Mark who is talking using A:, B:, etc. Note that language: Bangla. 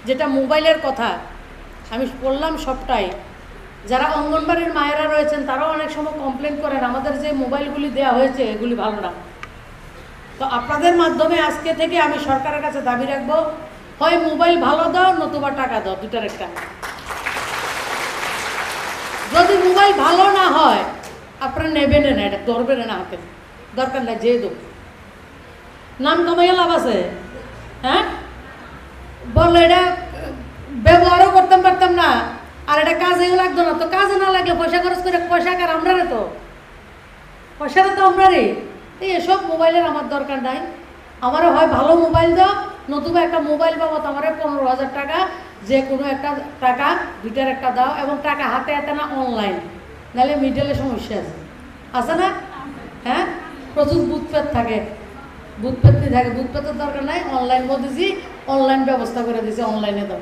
A: যেটা মোবাইলের কথা আমি বললাম সবটাই। যারা অঙ্গনবাড়ির মায়েরা রয়েছেন তারাও অনেক সময় কমপ্লেন করেন আমাদের যে মোবাইলগুলি দেওয়া হয়েছে এগুলি ভালো না। তো আপনাদের মাধ্যমে আজকে থেকে আমি সরকারের কাছে দাবি রাখবো, হয় মোবাইল ভালো দাও নতুবা টাকা দাও, দুটার একটা। যদি মোবাইল ভালো না হয় আপনারা নেবেন না, এটা ধরবেন না হাতে, দরকার নাই, যেয়ে দেব, নাম কমাইয়া লাভ আছে। হ্যাঁ বললো এটা ব্যবহারও করতে পারতাম না, আর এটা কাজেও লাগতো না। তো কাজে না লাগলে পয়সা খরচ করে, পয়সা কার? আমরা রে, তো পয়সাটা তো আমরা রে। এসব মোবাইলের আমার দরকার নাই। আমারও হয় ভালো মোবাইল দাও, নতুবা একটা মোবাইল বাবদ আমার 15,000 টাকা, যে কোনো একটা টাকা, দুইটার একটা দাও, এবং টাকা হাতে হাতে না, অনলাইন, নাহলে মিডলে সমস্যা আছে, আছে না? হ্যাঁ, প্রচুর বুথপেট থাকে, বুথপেট থাকে, বুথপেটের দরকার নাই, অনলাইন বলতেছি, অনলাইন ব্যবস্থা করে দিয়েছি, অনলাইনে দাও।